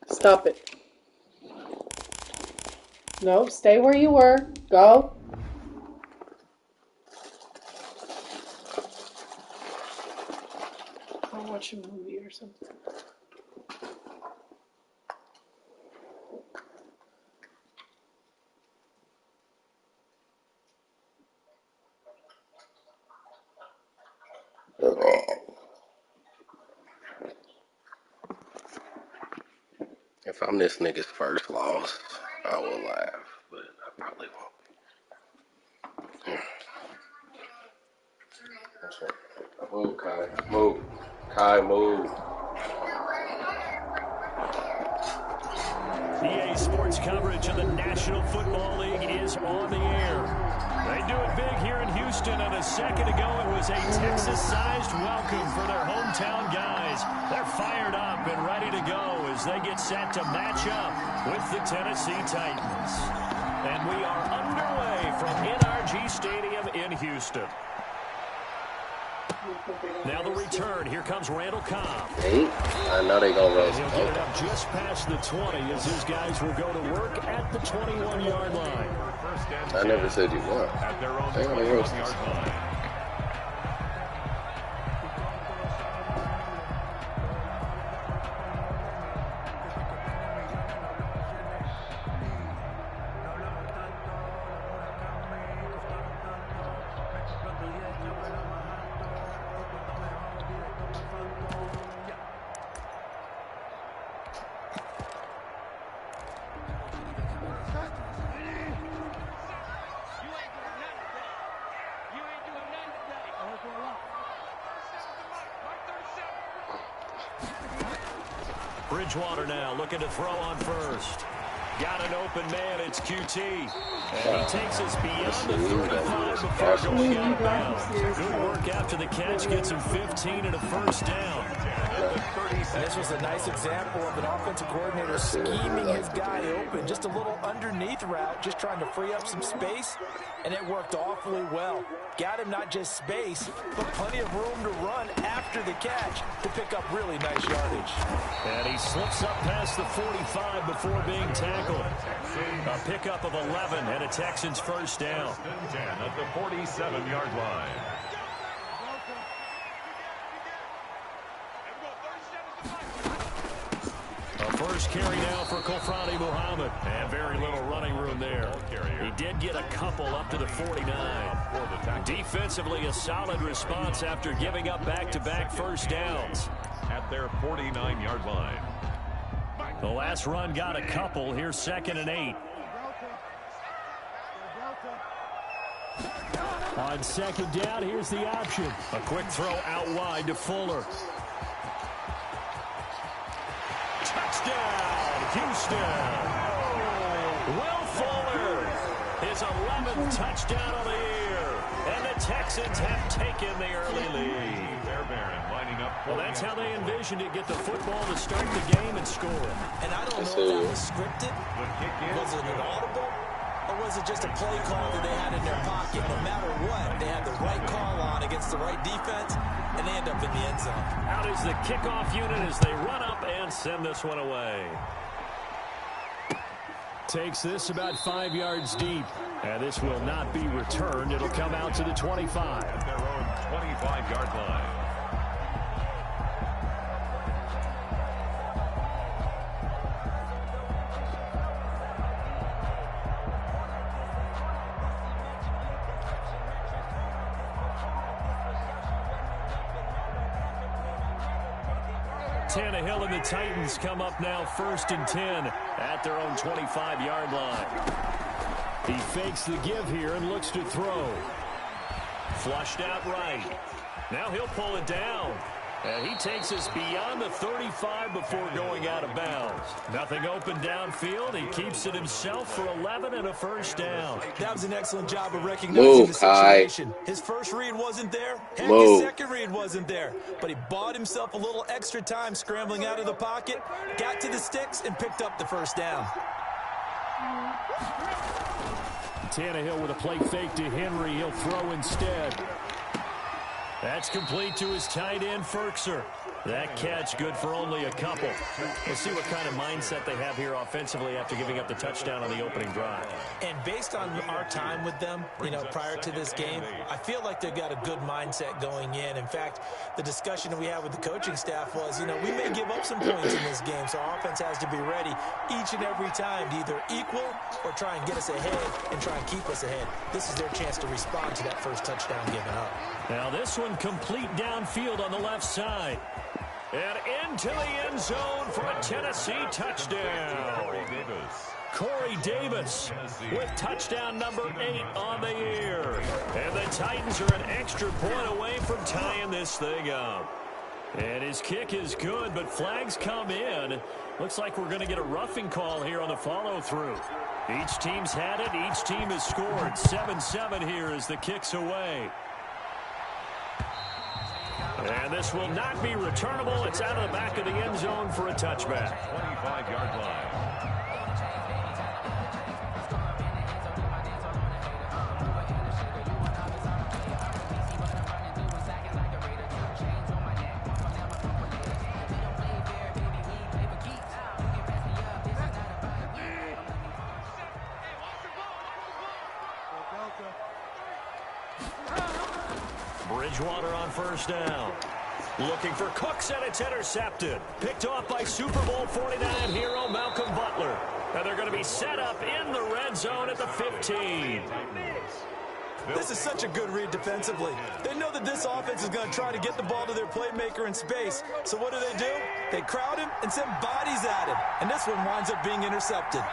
Stop it. No, stay where you were. Go. I'll watch a movie or something. If I'm this nigga's first loss, I will laugh, but I probably won't. Move, Kai. Move. Kai, move. EA Sports coverage of the National Football League is on the air. They do it big here in Houston, and a second ago it was a Texas-sized welcome for their hometown guys. They're fired up and ready to go as they get set to match up with the Tennessee Titans. And we are underway from NRG Stadium in Houston. Now the return. Here comes Randall Cobb. 8? I know they're going to roll. He'll get it up just past the 20 as his guys will go to work at the 21-yard line. I never said you won. At their own 21-yard line. Bridgewater now looking to throw on first. Got an open man, it's QT. And he takes us beyond the 35 before going out of bounds. Good work after the catch, gets him 15 and a first down. This was a nice example of an offensive coordinator scheming his guy open. Just a little underneath route, just trying to free up some space, and it worked awfully well. Got him not just space, but plenty of room to run after the catch to pick up really nice yardage. And he slips up past the 45 before being tackled. A pickup of 11 and a Texans first down. 10 at the 47-yard line. A first carry now for Kofrani Muhammad. And very little running room there. He did get a couple up to the 49. Defensively, a solid response after giving up back-to-back first downs. At their 49-yard line. The last run got a couple. Here's 2nd and 8. On 2nd down, here's the option. A quick throw out wide to Fuller. Touchdown, Houston. Will Fuller, his 11th touchdown of the year. And the Texans have taken the early lead. Well, that's how they envisioned it, get the football to start the game and score it. And I don't know if that was scripted. Was it an audible? Or was it just a play call that they had in their pocket? No matter what, they had the right call on against the right defense, and they end up in the end zone. Out is the kickoff unit as they run up and send this one away. Takes this about 5 yards deep. And this will not be returned. It'll come out to the 25. At their own 25-yard line. Tannehill and the Titans come up now 1st and 10 at their own 25-yard line. He fakes the give here and looks to throw. Flushed out right. Now he'll pull it down. And he takes us beyond the 35 before going out of bounds. Nothing open downfield. He keeps it himself for 11 and a first down. That was an excellent job of recognizing the situation. His first read wasn't there. Heck, his second read wasn't there. But he bought himself a little extra time scrambling out of the pocket, got to the sticks, and picked up the first down. Tannehill with a play fake to Henry. He'll throw instead. That's complete to his tight end, Ferkser. That catch good for only a couple. We'll see what kind of mindset they have here offensively after giving up the touchdown on the opening drive. And based on our time with them, prior to this game, I feel like they've got a good mindset going in. In fact, the discussion that we had with the coaching staff was, we may give up some points in this game, so our offense has to be ready each and every time to either equal or try and get us ahead and try and keep us ahead. This is their chance to respond to that first touchdown given up. Now this one complete downfield on the left side. And into the end zone for a Tennessee touchdown. Corey Davis with touchdown number 8 on the year. And the Titans are an extra point away from tying this thing up. And his kick is good, but flags come in. Looks like we're going to get a roughing call here on the follow-through. Each team's had it. Each team has scored. 7-7 here as the kick's away. And this will not be returnable. It's out of the back of the end zone for a touchback. 25-yard line. Bridgewater on first down. Looking for Cooks, and it's intercepted. Picked off by Super Bowl 49 hero Malcolm Butler. And they're going to be set up in the red zone at the 15. This is such a good read defensively. They know that this offense is going to try to get the ball to their playmaker in space. So what do? They crowd him and send bodies at him. And this one winds up being intercepted.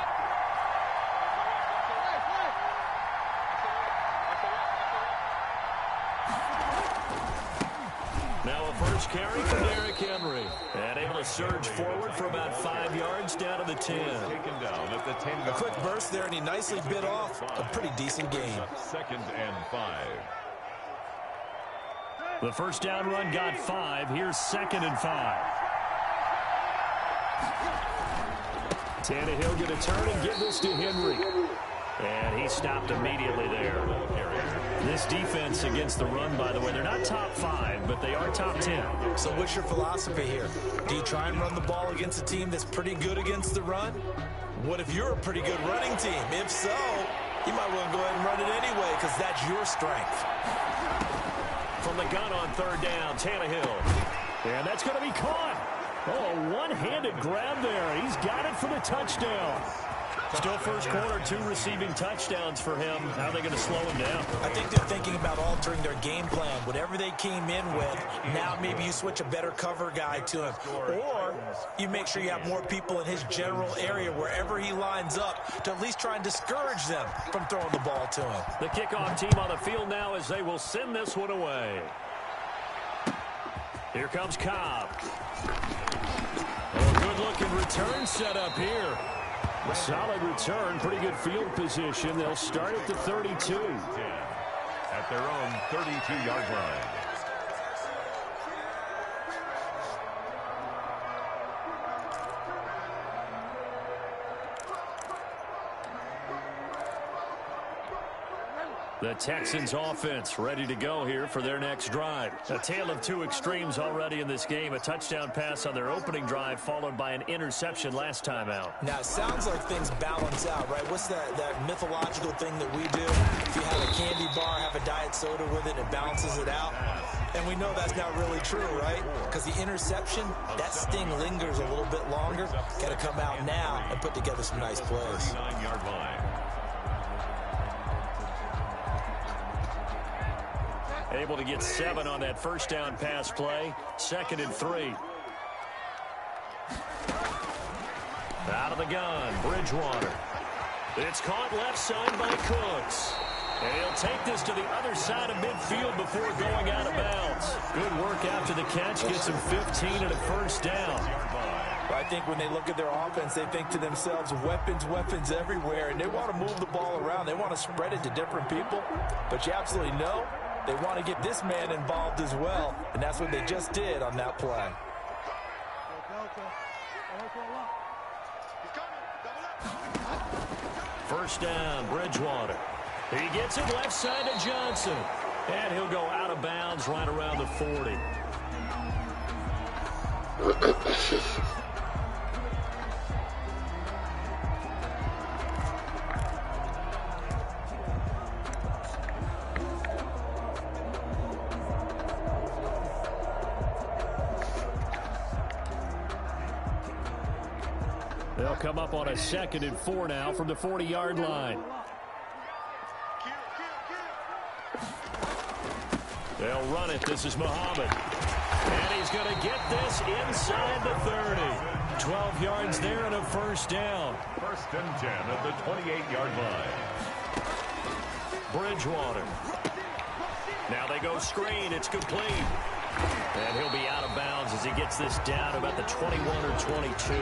Now a first carry for Derrick Henry. And able to surge forward for about 5 yards down to the 10. Taken down at the 10. A quick burst there, and he nicely bit off a pretty decent gain. 2nd and 5. The first down run got 5. Here's 2nd and 5. Tannehill going to turn and give this to Henry. And he stopped immediately there. This defense against the run, by the way, they're not top 5, but they are top 10. So what's your philosophy here? Do you try and run the ball against a team that's pretty good against the run? What if you're a pretty good running team? If so, you might want to go ahead and run it anyway because that's your strength. From the gun on third down, Tannehill. And that's going to be caught. Oh, a one-handed grab there. He's got it for the touchdown. Still first quarter, 2 receiving touchdowns for him. How are they going to slow him down? I think they're thinking about altering their game plan. Whatever they came in with, now maybe you switch a better cover guy to him. Or you make sure you have more people in his general area wherever he lines up to at least try and discourage them from throwing the ball to him. The kickoff team on the field now as they will send this one away. Here comes Cobb. Oh, good-looking return set up here. A solid return, pretty good field position. They'll start at the 32. At their own 32-yard line. The Texans offense ready to go here for their next drive. A tale of 2 extremes already in this game. A touchdown pass on their opening drive followed by an interception last time out. Now, it sounds like things balance out, right? What's that mythological thing that we do? If you have a candy bar, have a diet soda with it, it balances it out. And we know that's not really true, right? Because the interception, that sting lingers a little bit longer. Got to come out now and put together some nice plays. 39-yard line. Able to get 7 on that first down pass play. 2nd and 3. Out of the gun, Bridgewater. It's caught left side by Cooks. And he'll take this to the other side of midfield before going out of bounds. Good work after the catch. Gets him 15 and a first down. I think when they look at their offense, they think to themselves, weapons, weapons everywhere, and they want to move the ball around. They want to spread it to different people. But you absolutely know they want to get this man involved as well, and that's what they just did on that play. First down, Bridgewater. He gets it left side to Johnson. And he'll go out of bounds right around the 40. They'll come up on a 2nd and 4 now from the 40-yard line. They'll run it. This is Muhammad. And he's going to get this inside the 30. 12 yards there and a first down. 1st and 10 at the 28-yard line. Bridgewater. Now they go screen. It's complete. And he'll be out of bounds as he gets this down about the 21 or 22.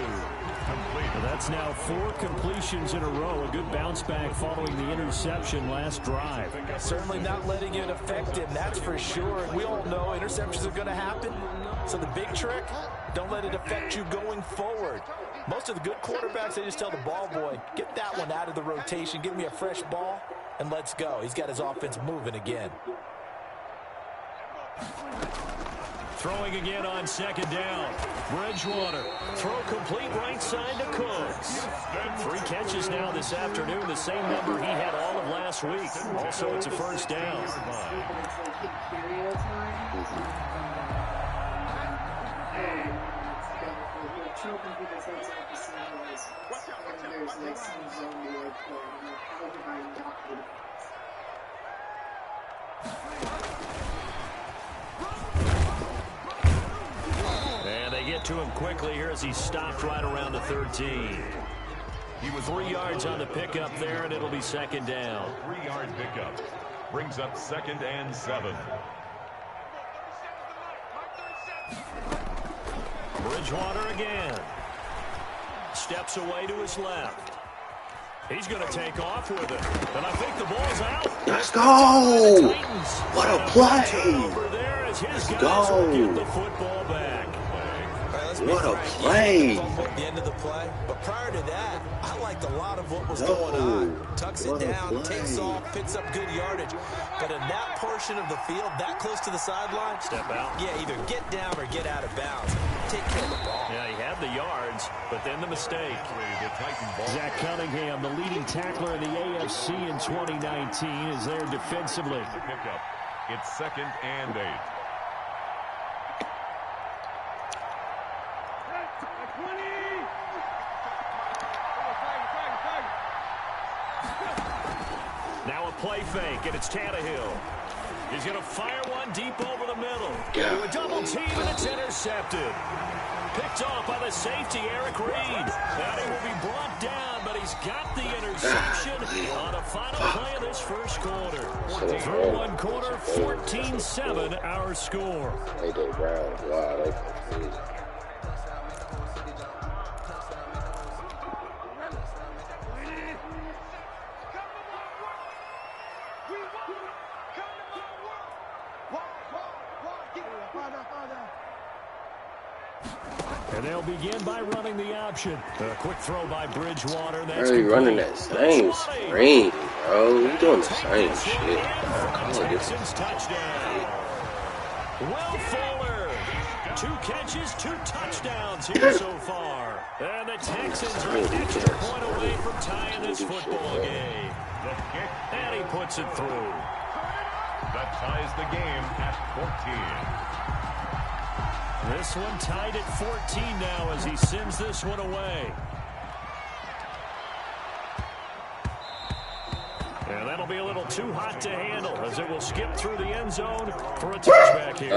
Well, that's now 4 completions in a row. A good bounce back following the interception last drive. Certainly not letting it affect him, that's for sure. We all know interceptions are going to happen. So the big trick, don't let it affect you going forward. Most of the good quarterbacks, they just tell the ball boy, get that one out of the rotation, give me a fresh ball, and let's go. He's got his offense moving again. Throwing again on 2nd down. Bridgewater. Throw complete right side to Cooks. 3 catches now this afternoon, the same number he had all of last week. Also, it's a first down. And they get to him quickly here as he stopped right around the 13. He was 3 yards on the pickup there, and it'll be 2nd down. 3-yard pickup brings up 2nd and 7. Bridgewater again. Steps away to his left. He's going to take off with it. And I think the ball's out. Let's go. What a play. Over there as his Let's guys go. will get the football back. What a play. At the end of the play. But prior to that, I liked a lot of what was No. going on. Tucks it What a down, play. takes off, picks up good yardage. But in that portion of the field, that close to the sideline, Step out. yeah, either get down or get out of bounds. Take care of the ball. Yeah, he had the yards, but then the mistake. The Titan ball. Zach Cunningham, the leading tackler in the AFC in 2019, is there defensively. The pickup. It's 2nd and 8. Now a play fake, and it's Tannehill. He's going to fire one deep over the middle. Yeah. To a double team, and it's intercepted. Picked off by the safety, Eric Reed. And he will be brought down, but he's got the interception on a final play of this first quarter. Through one quarter, 14-7 our score. AJ Brown. Wow, they confused. And they'll begin by running the option. A quick throw by Bridgewater. That's Are you running complete. that same screen, bro? You doing the same shit. Texans touchdown. Will Fuller. 2 catches, 2 touchdowns here so far. And the Texans are an extra point away from tying this football game. The kick And he puts it through. that ties the game at 14. This one tied at 14 now as he sends this one away. And that'll be a little too hot to handle as it will skip through the end zone for a touchback here.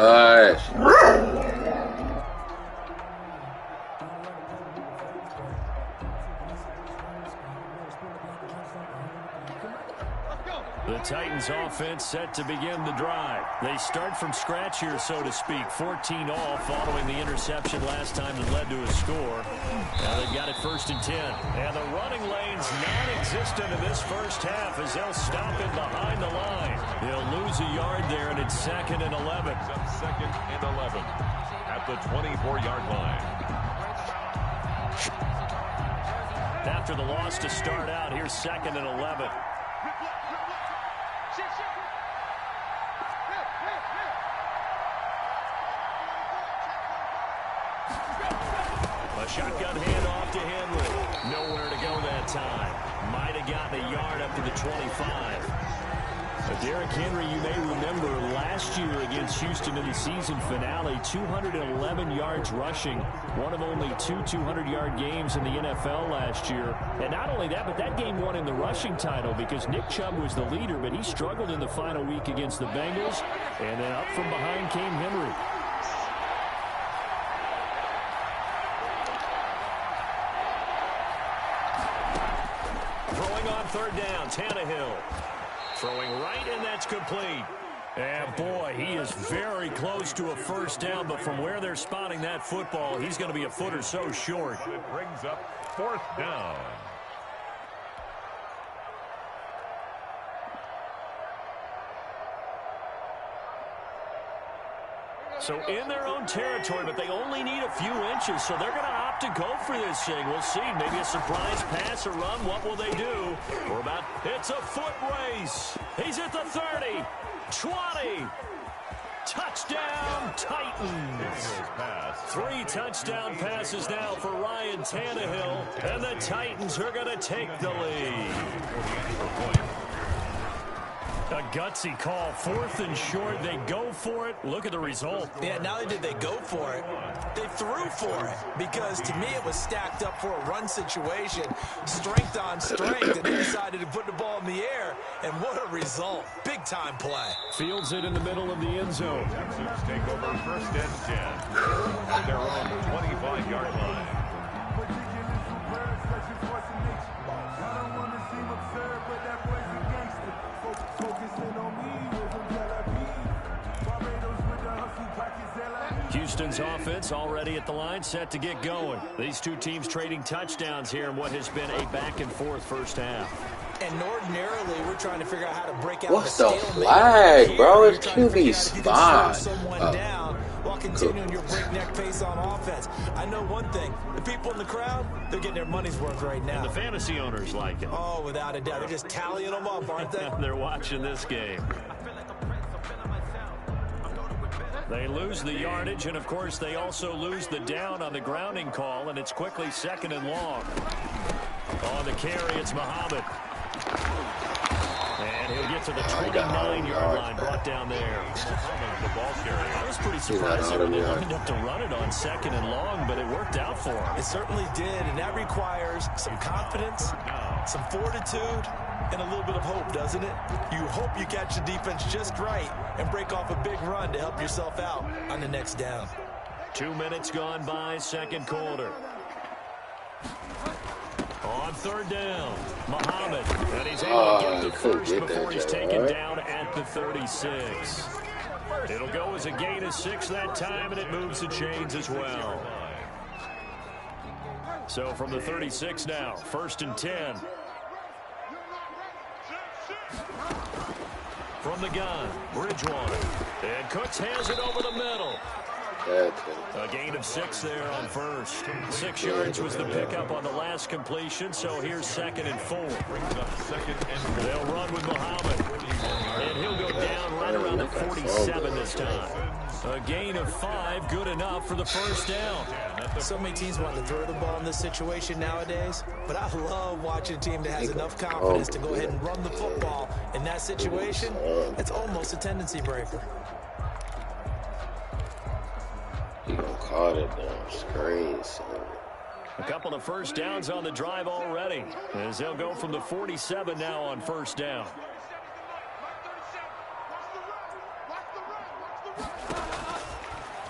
The Titans offense set to begin the drive. They start from scratch here, so to speak. 14 all following the interception last time that led to a score. Now they've got it 1st and 10. And the running lane's non-existent in this first half as they'll stop it behind the line. They'll lose a yard there, and it's 2nd and 11. 2nd and 11 at the 24-yard line. After the loss to start out, here's 2nd and 11. A shotgun handoff to Henry. Nowhere to go that time. Might have gotten a yard up to the 25. Derrick Henry, you may remember last year against Houston in the season finale, 211 yards rushing, one of only 2 200-yard games in the NFL last year. And not only that, but that game won him the rushing title because Nick Chubb was the leader, but he struggled in the final week against the Bengals. And then up from behind came Henry. Throwing on 3rd down, Tannehill. Throwing right, and that's complete. And boy, he is very close to a 1st down, but from where they're spotting that football, he's going to be a foot or so short. It brings up 4th down. So in their own territory, but they only need a few inches, so they're going to opt to go for this thing. We'll see. Maybe a surprise pass or run. What will they do? It's a foot race. He's at the 30, 20. Touchdown, Titans. 3 touchdown passes now for Ryan Tannehill, and the Titans are going to take the lead. A gutsy call, 4th and short. They go for it. Look at the result. Yeah, not only did they go for it, they threw for it. Because to me, it was stacked up for a run situation. Strength on strength. And they decided to put the ball in the air. And what a result. Big time play. Fields it in the middle of the end zone. Texans take over 1st and 10 at their own 25-yard line. Houston's offense already at the line, set to get going. These two teams trading touchdowns here in what has been a back-and-forth first half. And ordinarily, we're trying to figure out how to break out What's the the flag, bro? It's QB spot. While continuing your breakneck pace on offense. I know one thing. The people in the crowd, they're getting their money's worth right now. And the fantasy owners like it. Oh, without a doubt. They're just tallying them up, aren't they? They're watching this game. They lose the yardage, and, of course, they also lose the down on the grounding call, and it's quickly 2nd and long. On the carry, it's Muhammad. And he'll get to the 29-yard line, brought down there. The ball carrier. I was pretty surprised they didn't end up to run it on 2nd and long, but it worked out for him. It certainly did, and that requires some confidence, some fortitude, and a little bit of hope, doesn't it? You hope you catch the defense just right and break off a big run to help yourself out on the next down. 2 minutes gone by, 2nd quarter. On 3rd down, Muhammad, and he's able to get the first before he's taken down at the 36. It'll go as a gain of 6 that time, and it moves the chains as well. So from the 36 now, 1st and 10. From the gun, Bridgewater. And Cooks has it over the middle. A gain of 6 there on 1st. 6 yards was the pickup on the last completion, so here's 2nd and 4. They'll run with Muhammad. And he'll go down right around the 47 this time. A gain of 5, good enough for the first down. So many teams want to throw the ball in this situation nowadays, but I love watching a team that has enough confidence to go ahead and run the football. In that situation, it's almost a tendency breaker. He gonna call it down screen, son. A couple of first downs on the drive already, as they'll go from the 47 now on 1st down.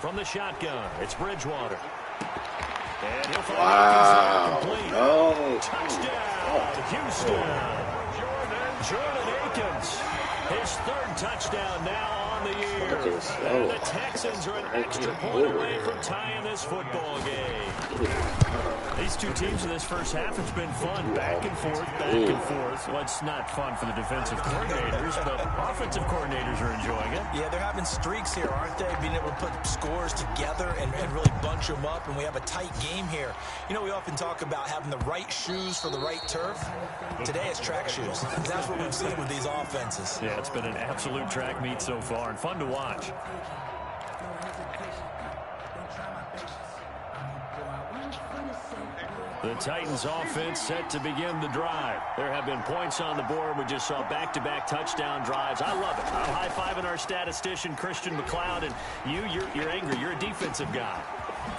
From the shotgun, it's Bridgewater. And he'll find complete. No. Touchdown, Houston. Jordan Akins. His third touchdown now on the year. And the Texans are an extra point away from tying this football game. These two teams in this first half, it's been fun. Back and forth, back and forth. Well, it's not fun for the defensive coordinators, but offensive coordinators are enjoying it. Yeah, they're having streaks here, aren't they? Being able to put scores together and really bunch them up, and we have a tight game here. You know, we often talk about having the right shoes for the right turf. Today it's track shoes. That's what we've seen with these offenses. Yeah, it's been an absolute track meet so far and fun to watch. The Titans offense set to begin the drive. There have been points on the board. We just saw back-to-back touchdown drives. I love it. I'm high-fiving our statistician, Christian McLeod, and you're angry. You're a defensive guy.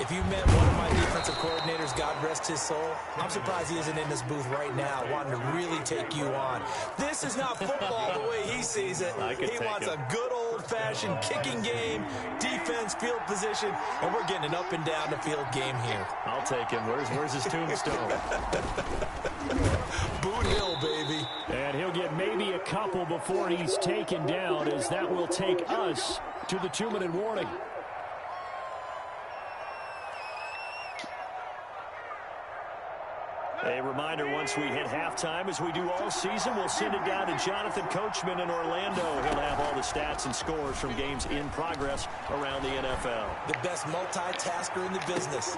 If you met one of my defensive coordinators, God rest his soul, I'm surprised he isn't in this booth right now wanting to really take you on. This is not football the way he sees it. He wants a good old-fashioned kicking game, defense, field position, and we're getting an up-and-down-the-field game here. I'll take him. Where's his tombstone? Boot Hill, baby. And he'll get maybe a couple before he's taken down, as that will take us to the 2-minute warning. A reminder, once we hit halftime, as we do all season, we'll send it down to Jonathan Coachman in Orlando. He'll have all the stats and scores from games in progress around the NFL. The best multitasker in the business.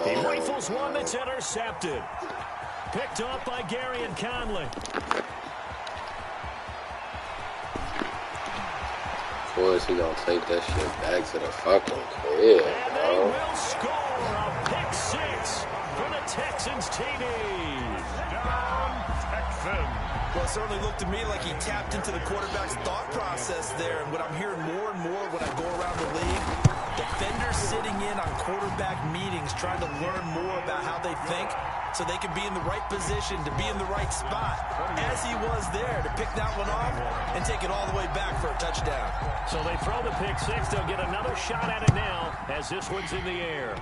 He rifles one that's intercepted. Picked off by Gary and Conley. Of course, he gonna take that shit back to the fucking crib, And they will score a pick six for the Texans TD. Texans. Well, it certainly looked to me like he tapped into the quarterback's thought process there. And what I'm hearing more and more when I go around the league, defenders sitting in on quarterback meetings trying to learn more about how they think so they can be in the right position to be in the right spot, as he was there to pick that one off and take it all the way back for a touchdown. So they throw the pick six. They'll get another shot at it now as this one's in the air.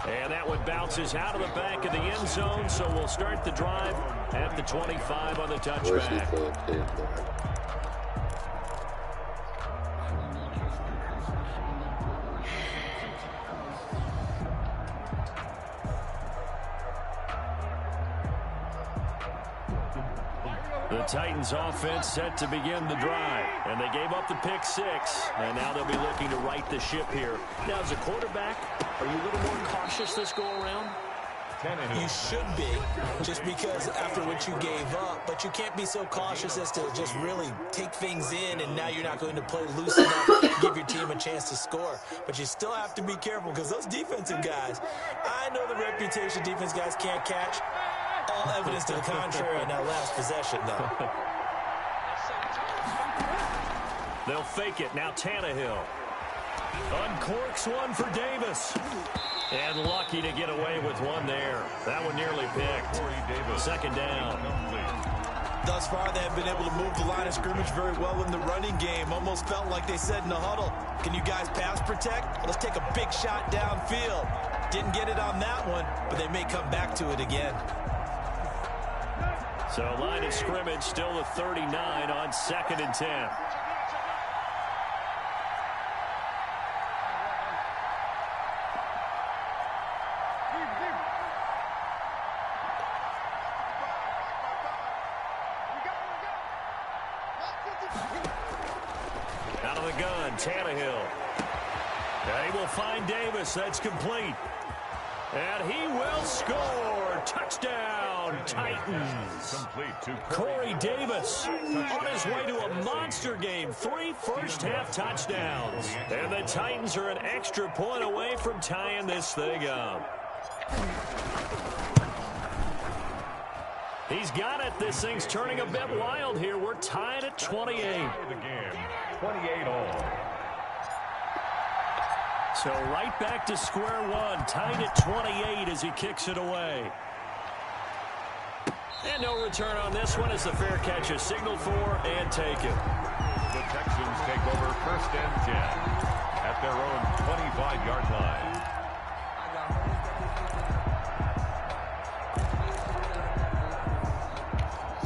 And that one bounces out of the back of the end zone, so we'll start the drive at the 25 on the touchback. The Titans offense set to begin the drive, and they gave up the pick six, and now they'll be looking to right the ship here. Now, as a quarterback, are you a little more cautious this go-around? You should be, just because after what you gave up, but you can't be so cautious as to just really take things in, and now you're not going to play loose enough to give your team a chance to score. But you still have to be careful, because those defensive guys, I know the reputation defense guys can't catch. All evidence to the contrary in that last possession, though. They'll fake it. Now Tannehill uncorks one for Davis. And lucky to get away with one there. That one nearly picked. Second down. Thus far, they have been able to move the line of scrimmage very well in the running game. Almost felt like they said in the huddle, can you guys pass protect? Let's take a big shot downfield. Didn't get it on that one, but they may come back to it again. So line of scrimmage still a 39 on 2nd and 10. Out of the gun, Tannehill. They will find Davis. That's complete. And he will score. Touchdown, Titans. Corey Davis on his way to a monster game. 3 first-half touchdowns. And the Titans are an extra point away from tying this thing up. He's got it. This thing's turning a bit wild here. We're tied at 28. The game, 28 all. So right back to square one, tied at 28 as he kicks it away. And no return on this one as the fair catch is signaled for and taken. The Texans take over 1st and 10 at their own 25-yard line.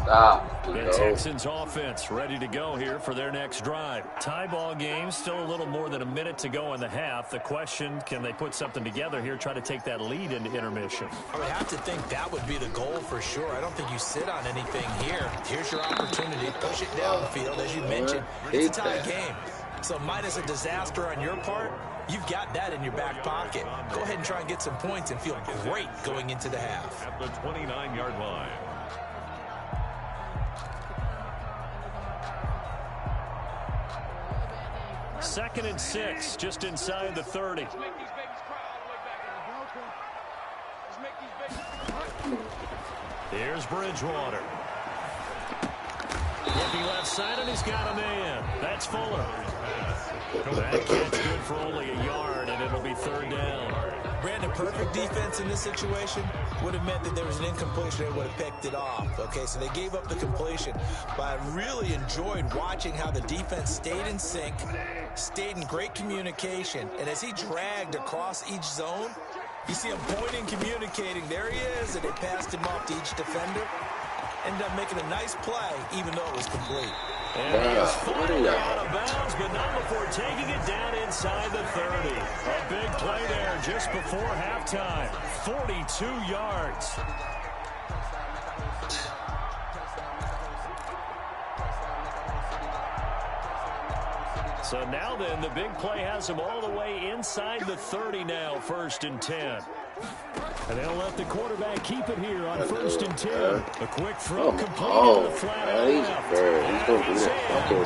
The Texans offense ready to go here for their next drive. Tie ball game, still a little more than a minute to go in the half. The question, can they put something together here, try to take that lead into intermission? I would have to think that would be the goal for sure. I don't think you sit on anything here. Here's your opportunity. Push it downfield. As you mentioned, it's a tie game. So minus a disaster on your part, you've got that in your back pocket. Go ahead and try and get some points and feel great going into the half. At the 29-yard line. Second and 6, just inside the 30. Here's Bridgewater. Looking left side, and he's got a man. That's Fuller. That catch good for only a yard, and it'll be third down. Brandon, perfect defense in this situation would have meant that there was an incompletion. They would have picked it off. Okay, so they gave up the completion. But I really enjoyed watching how the defense stayed in sync, stayed in great communication. And as he dragged across each zone, you see him pointing, communicating. There he is, and they passed him off to each defender. Ended up making a nice play, even though it was complete. And he is finally out of bounds, but not before taking it down inside the 30. A big play there just before halftime. 42 yards. So now then, the big play has him all the way inside the 30 now, 1st and 10. And they'll let the quarterback keep it here on 1st and 10. A quick throw complete to the flat out left. And he's in.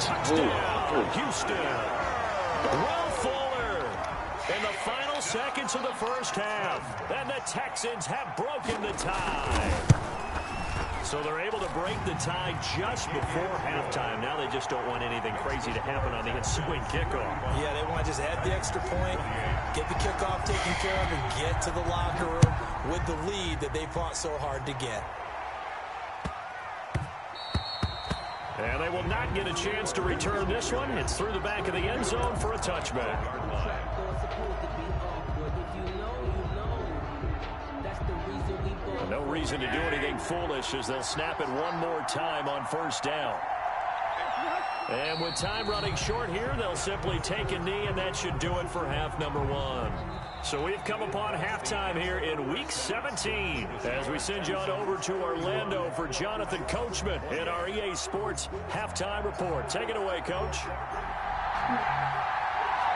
Touchdown, Houston. Will Fuller in the final seconds of the first half. And the Texans have broken the tie. So they're able to break the tie just before halftime. Now they just don't want anything crazy to happen on the ensuing kickoff. Yeah, they want to just add the extra point, get the kickoff taken care of, and get to the locker room with the lead that they fought so hard to get. And they will not get a chance to return this one. It's through the back of the end zone for a touchback. No reason to do anything foolish as they'll snap it one more time on 1st down. And with time running short here, they'll simply take a knee, and that should do it for half number 1. So we've come upon halftime here in Week 17 as we send you on over to Orlando for Jonathan Coachman in our EA Sports Halftime Report. Take it away, Coach.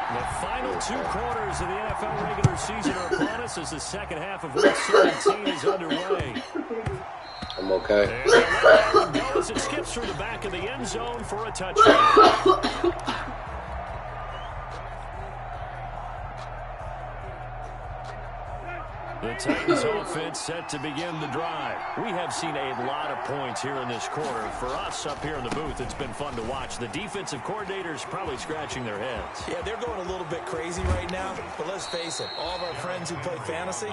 The final 2 quarters of the NFL regular season are upon us as the second half of Week 17 is underway. I'm okay. And that one goes. It skips through the back of the end zone for a touchdown. The Titans offense set to begin the drive. We have seen a lot of points here in this quarter. For us up here in the booth, it's been fun to watch. The defensive coordinators probably scratching their heads. Yeah, they're going a little bit crazy right now, but let's face it, all of our friends who play fantasy,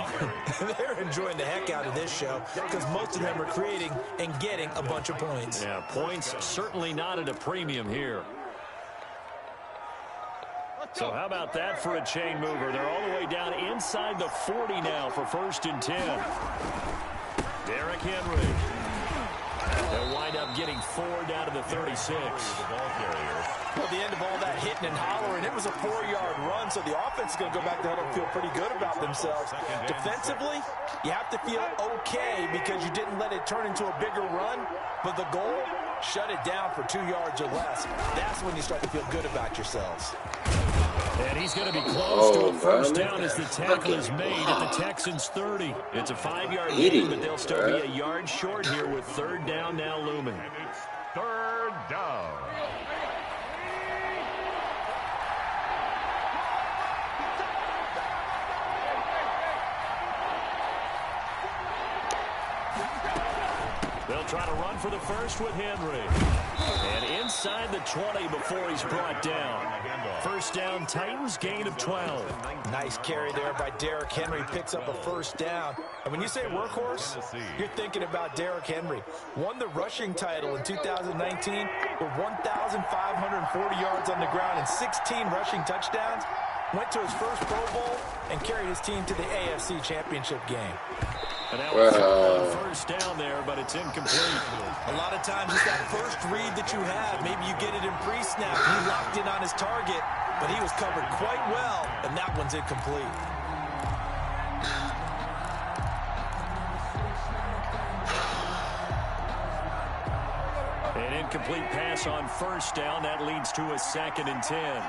they're enjoying the heck out of this show because most of them are creating and getting a bunch of points. Yeah, points certainly not at a premium here. So how about that for a chain mover? They're all the way down inside the 40 now for 1st and 10. Derrick Henry. They'll wind up getting 4 down to the 36. Well, at the end of all that hitting and hollering, it was a 4-yard run, so the offense is going to go back to huddle and feel pretty good about themselves. Defensively, you have to feel okay because you didn't let it turn into a bigger run, but the goal, shut it down for 2 yards or less. That's when you start to feel good about yourselves. And he's going to be close to a 1st down as the tackle is made at the Texans' 30. It's a 5-yard gain, but they'll still be a yard short here with 3rd down now looming. And it's 3rd down. They'll try to run for the first with Henry. And inside the 20 before he's brought down. 1st down, Titans, gain of 12. Nice carry there by Derrick Henry. Picks up a 1st down. And when you say workhorse, you're thinking about Derrick Henry. Won the rushing title in 2019 with 1,540 yards on the ground and 16 rushing touchdowns. Went to his first Pro Bowl and carried his team to the AFC Championship game. And that was on first down there, but it's incomplete. A lot of times it's that first read that you have. Maybe you get it in pre-snap. He locked in on his target, but he was covered quite well, and that one's incomplete. An incomplete pass on first down. That leads to a 2nd and 10.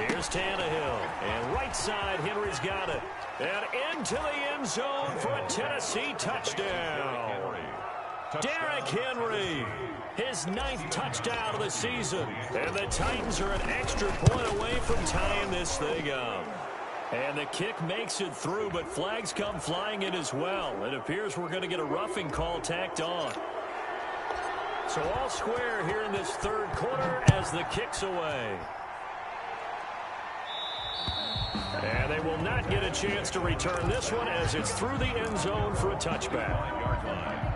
Here's Tannehill. And right side, Henry's got it. And into the end zone for a Tennessee touchdown. Derrick Henry, his 9th touchdown of the season. And the Titans are an extra point away from tying this thing up. And the kick makes it through, but flags come flying in as well. It appears we're going to get a roughing call tacked on. So all square here in this 3rd quarter as the kick's away. And they will not get a chance to return this one as it's through the end zone for a touchback.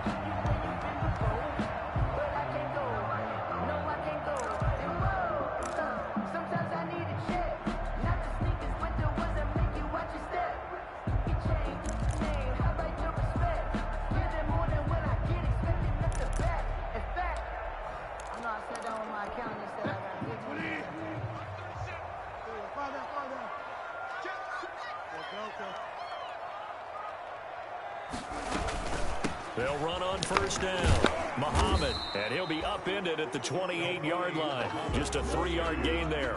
They'll run on first down. Muhammad, and he'll be upended at the 28-yard line. Just a 3-yard gain there.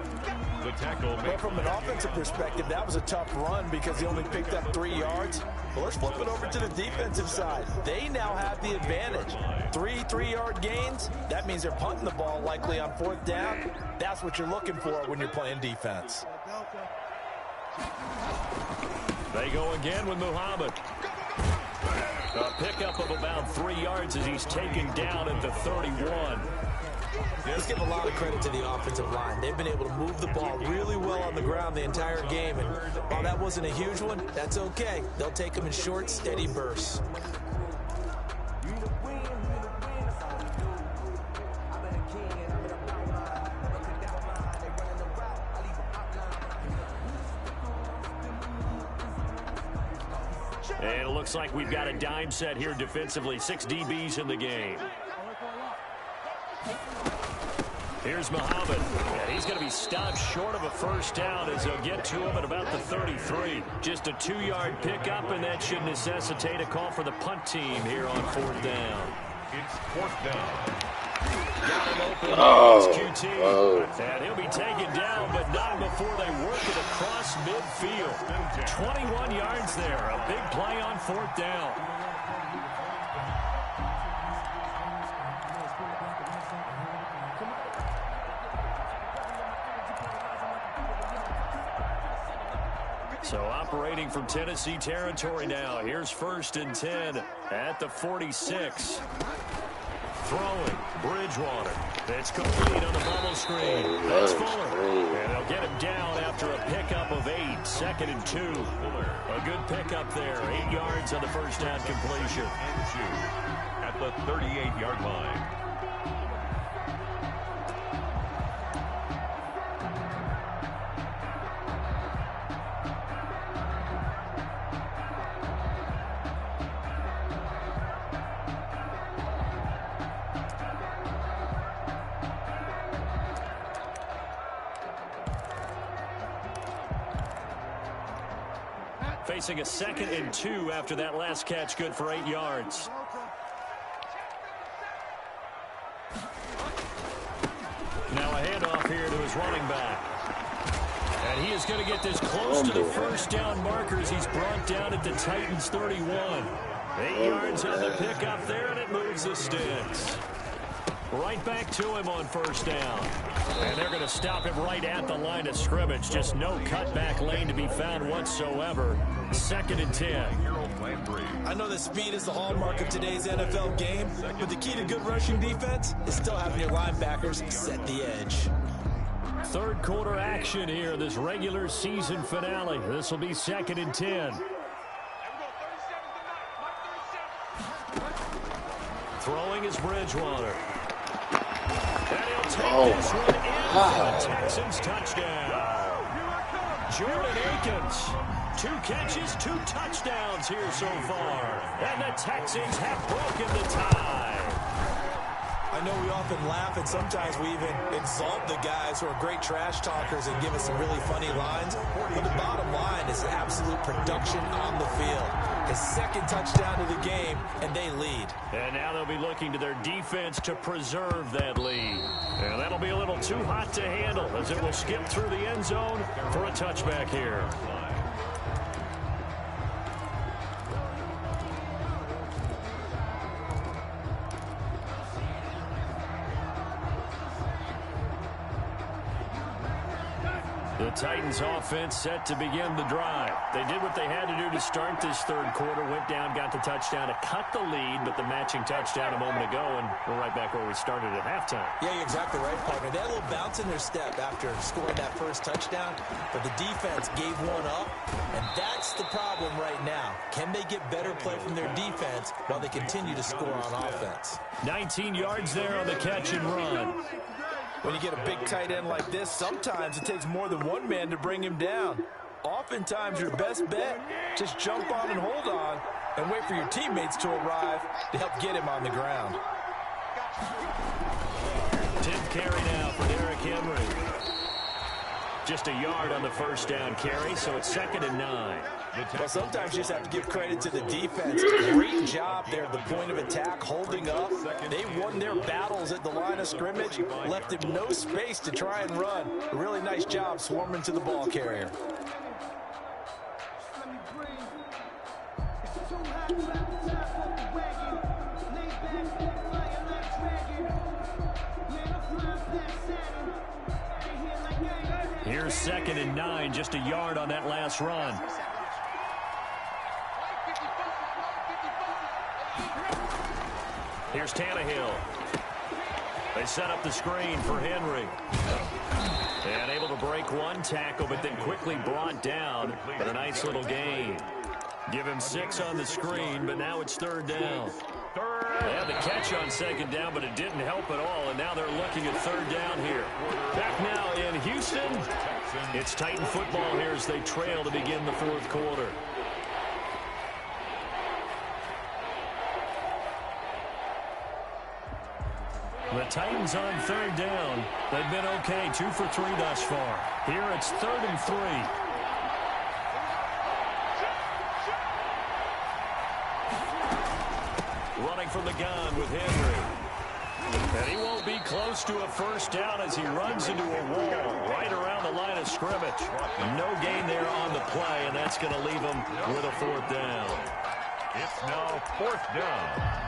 The tackle. Well, from an offensive perspective, that was a tough run because he only picked up 3 yards. But let's flip it over to the defensive side. They now have the advantage. 3 3-yard gains. That means they're punting the ball likely on 4th down. That's what you're looking for when you're playing defense. They go again with Muhammad. A pickup of about 3 yards as he's taken down at the 31. Let's give a lot of credit to the offensive line. They've been able to move the ball really well on the ground the entire game. And while that wasn't a huge one, that's okay. They'll take them in short, steady bursts. And it looks like we've got a dime set here defensively. 6 DBs in the game. Here's Muhammad. And he's going to be stopped short of a first down as they'll get to him at about the 33. Just a 2-yard pickup, and that should necessitate a call for the punt team here on 4th down. It's 4th down. Got him open. QT. And he'll be taken down, but not before they work it across midfield. 21 yards there. A big play on 4th down. So operating from Tennessee territory now. Here's 1st and 10 at the 46. Throwing, Bridgewater. It's complete on the bubble screen. That's Fuller. And they'll get him down after a pickup of 8. 2nd and 2. A good pickup there. 8 yards on the first down completion. At the 38-yard line. Facing a 2nd and 2 after that last catch, good for 8 yards. Now a handoff here to his running back. And he is going to get this close to the first down markers. He's brought down at the Titans 31. 8 yards on the pickup there, and it moves the sticks. Right back to him on first down. And they're going to stop him right at the line of scrimmage. Just no cutback lane to be found whatsoever. 2nd and 10. I know that speed is the hallmark of today's NFL game, but the key to good rushing defense is still having your linebackers set the edge. 3rd quarter action here, this regular season finale. This will be 2nd and 10. Throwing is Bridgewater. And he'll take this one in for the Texans touchdown. Jordan Akins. 2 catches, 2 touchdowns here so far. And the Texans have broken the tie. I know we often laugh and sometimes we even exalt the guys who are great trash talkers and give us some really funny lines. But the bottom line is absolute production on the field. His 2nd touchdown of the game, and they lead. And now they'll be looking to their defense to preserve that lead. And that'll be a little too hot to handle as it will skip through the end zone for a touchback here. The Titans offense set to begin the drive. They did what they had to do to start this 3rd quarter. Went down, got the touchdown to cut the lead, but the matching touchdown a moment ago, and we're right back where we started at halftime. Yeah, you're exactly right, partner. They had a little bounce in their step after scoring that first touchdown, but the defense gave one up, and that's the problem right now. Can they get better play from their defense while they continue to score on offense? 19 yards there on the catch and run. When you get a big tight end like this, sometimes it takes more than one man to bring him down. Oftentimes, your best bet, just jump on and hold on and wait for your teammates to arrive to help get him on the ground. 10th carry now for Derrick Henry. Just a yard on the first down carry, so it's 2nd and 9. Well, sometimes you just have to give credit to the defense. Great job there at the point of attack, holding up. They won their battles at the line of scrimmage, left him no space to try and run. A really nice job swarming to the ball carrier. Here's 2nd and 9, just a yard on that last run. Here's Tannehill. They set up the screen for Henry. And able to break one tackle, but then quickly brought down. But a nice little gain. Give him 6 on the screen, but now it's 3rd down. They had the catch on 2nd down, but it didn't help at all, and now they're looking at 3rd down here. Back now in Houston. It's Titan football here as they trail to begin the 4th quarter. The Titans on 3rd down. They've been okay, 2 for 3 thus far. Here it's 3rd and 3. Running from the gun with Henry. And he won't be close to a first down as he runs into a wall right around the line of scrimmage. No gain there on the play, and that's going to leave him with a 4th down. It's now 4th down.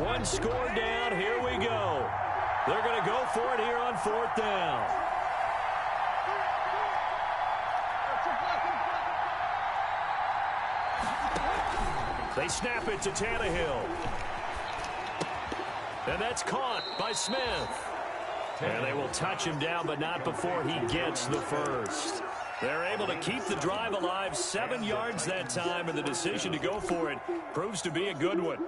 One score down. Here we go. They're going to go for it here on 4th down. They snap it to Tannehill. And that's caught by Smith. And they will touch him down, but not before he gets the first. They're able to keep the drive alive, 7 yards that time, and the decision to go for it proves to be a good one.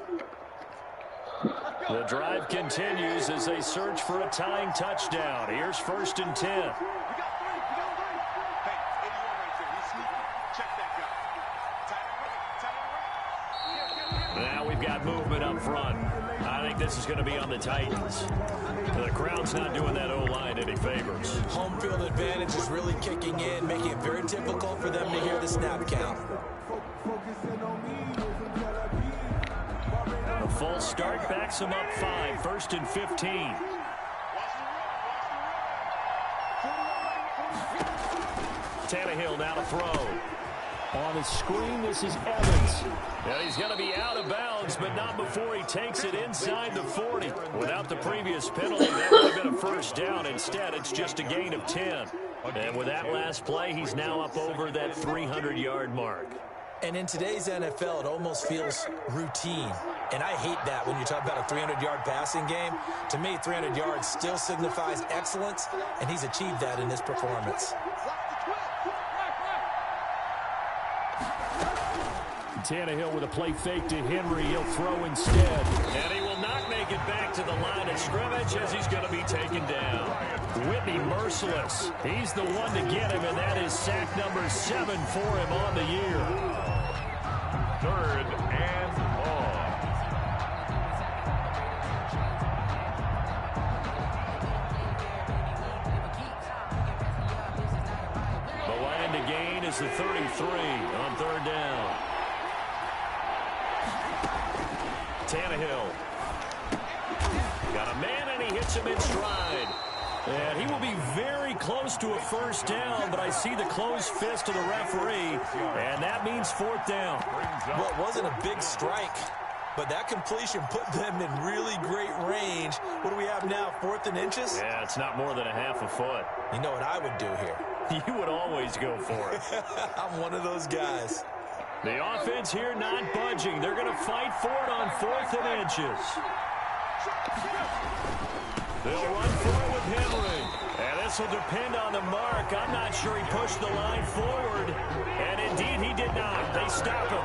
The drive continues as they search for a tying touchdown. Here's 1st and 10. Now we've got movement up front. I think this is going to be on the Titans. The crowd's not doing that O-line any favors. Home field advantage is really kicking in, making it very difficult for them to hear the snap count. A full start backs them up 5, 1st and 15. Tannehill now to throw. On the screen, this is Evans. Now he's going to be out of bounds, but not before he takes it inside the 40. Without the previous penalty, that would have been a first down. Instead, it's just a gain of 10. And with that last play, he's now up over that 300-yard mark. And in today's NFL, it almost feels routine. And I hate that when you talk about a 300-yard passing game. To me, 300 yards still signifies excellence, and he's achieved that in this performance. Tannehill with a play fake to Henry. He'll throw instead. And he will not make it back to the line of scrimmage as he's going to be taken down. Whitney merciless. He's the one to get him, and that is sack number 7 for him on the year. 3rd and long. The line to gain is the 33 on 3rd down. Tannehill. Got a man, and he hits him in stride. And he will be very close to a first down, but I see the closed fist of the referee, and that means 4th down. Well, it wasn't a big strike, but that completion put them in really great range. What do we have now, 4th and inches? Yeah, it's not more than a half a foot. You know what I would do here? You would always go for it. I'm one of those guys. The offense here not budging. They're going to fight for it on 4th and inches. They'll run for it with Henry. And this will depend on the mark. I'm not sure he pushed the line forward. And indeed, he did not. They stop him.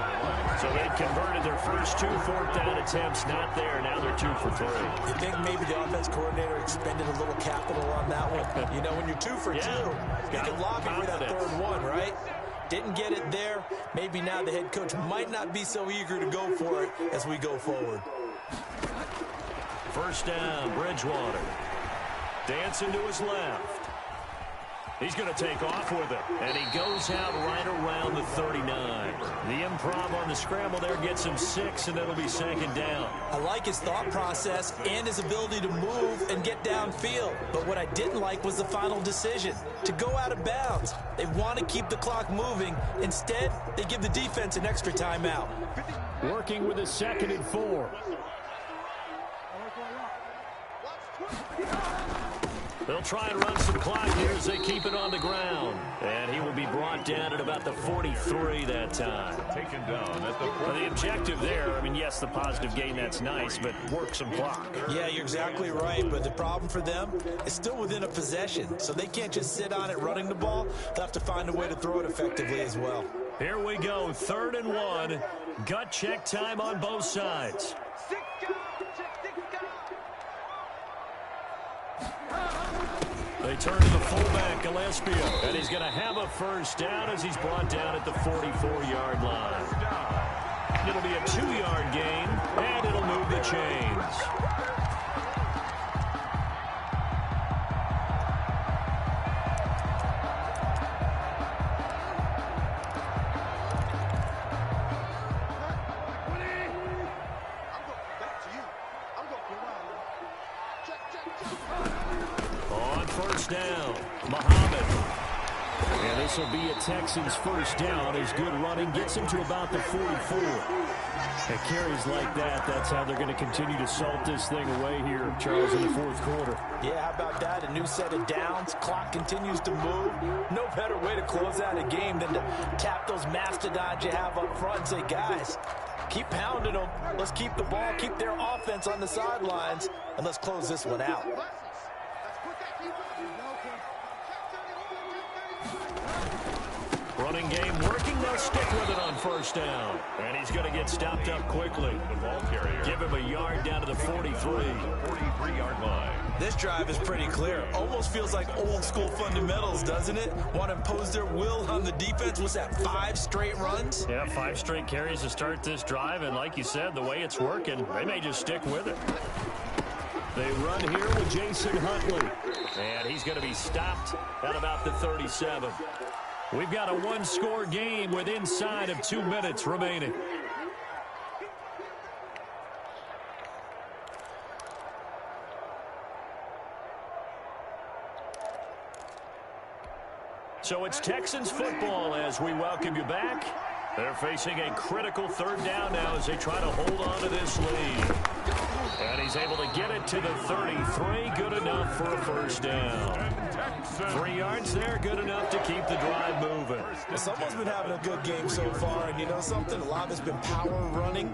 So they converted their first 2 4th down attempts. Not there. Now they're 2 for 3. You think maybe the offense coordinator expended a little capital on that one? You know, when you're 2 for 2, you can lobby for that 3rd one, right? Didn't get it there. Maybe now the head coach might not be so eager to go for it as we go forward. First down, Bridgewater. Dancing to his left. He's going to take off with it. And he goes out right around the 39. The improv on the scramble there gets him 6, and it'll be 2nd down. I like his thought process and his ability to move and get downfield. But what I didn't like was the final decision, to go out of bounds. They want to keep the clock moving. Instead, they give the defense an extra timeout. Working with a 2nd and 4. They'll try and run some clock here as they keep it on the ground. And he will be brought down at about the 43 that time. Taken down at the 40. Well, the objective there, I mean, yes, the positive gain, that's nice, but work some clock. Yeah, you're exactly right, but the problem for them is still within a possession, so they can't just sit on it running the ball. They'll have to find a way to throw it effectively as well. Here we go, 3rd and 1. Gut check time on both sides. They turn to the fullback, Gillespie, and he's going to have a first down as he's brought down at the 44-yard line. It'll be a 2-yard gain, and it'll move the chains. Down, Muhammad. And this will be a Texans first down. His good running gets him to about the 44. And carries like that, that's how they're going to continue to salt this thing away here, Charles, in the 4th quarter. Yeah, how about that? A new set of downs. Clock continues to move. No better way to close out a game than to tap those mastodons you have up front and say, guys, keep pounding them. Let's keep the ball, keep their offense on the sidelines, and let's close this one out. Running game working. They'll stick with it on first down. And he's going to get stopped up quickly. The ball carrier. Give him a yard down to the 43. 43-yard line. This drive is pretty clear. Almost feels like old school fundamentals, doesn't it? Want to impose their will on the defense. What's that, 5 straight runs? Yeah, 5 straight carries to start this drive. And like you said, the way it's working, they may just stick with it. They run here with Jason Huntley. And he's going to be stopped at about the 37. We've got a 1-score game with inside of 2 minutes remaining. So it's Texans football as we welcome you back. They're facing a critical 3rd down now as they try to hold on to this lead. And he's able to get it to the 33. Good enough for a first down. 3 yards there, good enough to keep the drive moving. Well, someone's been having a good game so far, and you know something? A lot of it's been power running.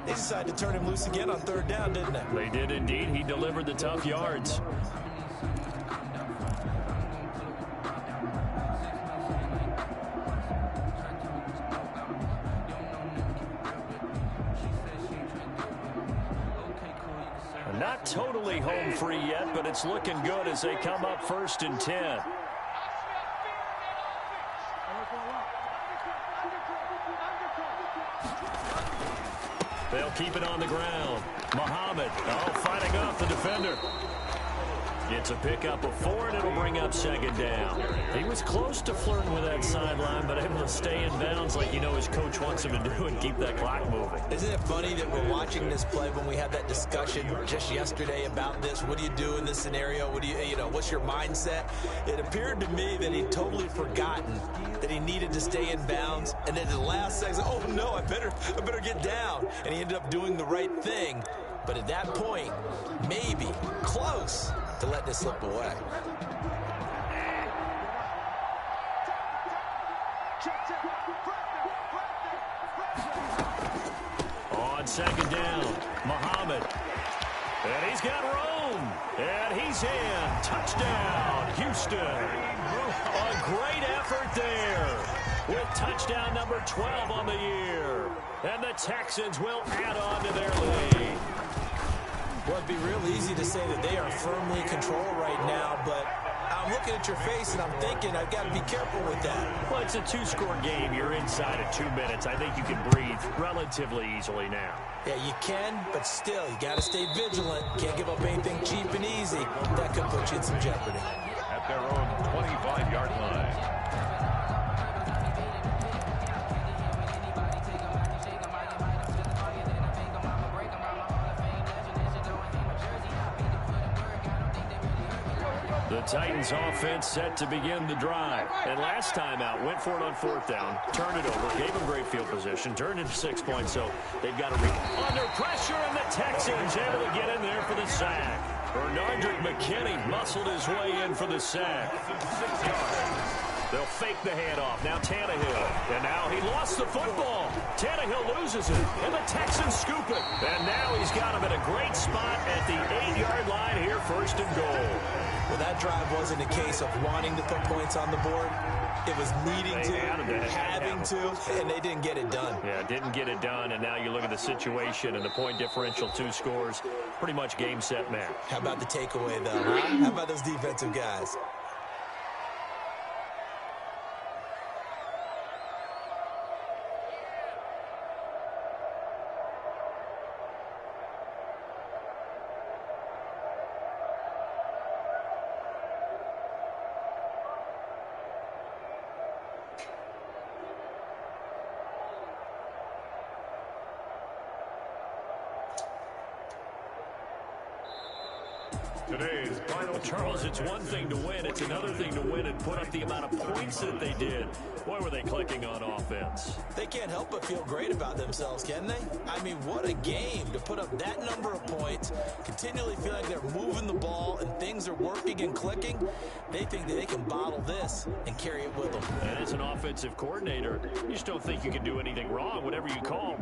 They decided to turn him loose again on 3rd down, didn't they? They did indeed. He delivered the tough yards. Not totally home free yet, but it's looking good as they come up 1st and 10. They'll keep it on the ground. Muhammad, fighting off the defender. It's a pickup of 4, and it'll bring up 2nd down. He was close to flirting with that sideline, but able to stay in bounds like his coach wants him to do and keep that clock moving. Isn't it funny that we're watching this play when we had that discussion just yesterday about this? What do you do in this scenario? What do what's your mindset? It appeared to me that he'd totally forgotten that he needed to stay in bounds, and then at the last second, oh no, I better get down. And he ended up doing the right thing. But at that point, maybe close to let this slip away. On 2nd down, Muhammad. And he's got room. And he's in. Touchdown, Houston. A great effort there with touchdown number 12 on the year. And the Texans will add on to their lead. Well, it'd be real easy to say that they are firmly in control right now, but I'm looking at your face and I'm thinking I've got to be careful with that. Well, it's a 2-score game. You're inside of 2 minutes. I think you can breathe relatively easily now. Yeah, you can, but still, you got to stay vigilant. Can't give up anything cheap and easy. That could put you in some jeopardy. At their own 25-yard line. The Titans offense set to begin the drive. And last time out, went for it on 4th down, turned it over, gave them great field position, turned into 6 points, so they've got to under pressure, and the Texans able to get in there for the sack. Bernardrick McKinney muscled his way in for the sack. 6 yards. They'll fake the handoff. Now Tannehill. And now he lost the football. Tannehill loses it. And the Texans scoop it. And now he's got him at a great spot at the 8-yard line here, 1st and goal. Well, that drive wasn't a case of wanting to put points on the board. It was needing to, having to, and they didn't get it done. Yeah, didn't get it done, and now you look at the situation and the point differential, 2 scores, pretty much game, set, match. How about the takeaway, though? Huh? How about those defensive guys? Today's final Charles, it's one thing to win. It's another thing to win and put up the amount of points that they did. Boy, were they clicking on offense. They can't help but feel great about themselves, can they? I mean, what a game to put up that number of points, continually feel like they're moving the ball and things are working and clicking. They think that they can bottle this and carry it with them. And as an offensive coordinator, you just don't think you can do anything wrong, whatever you call.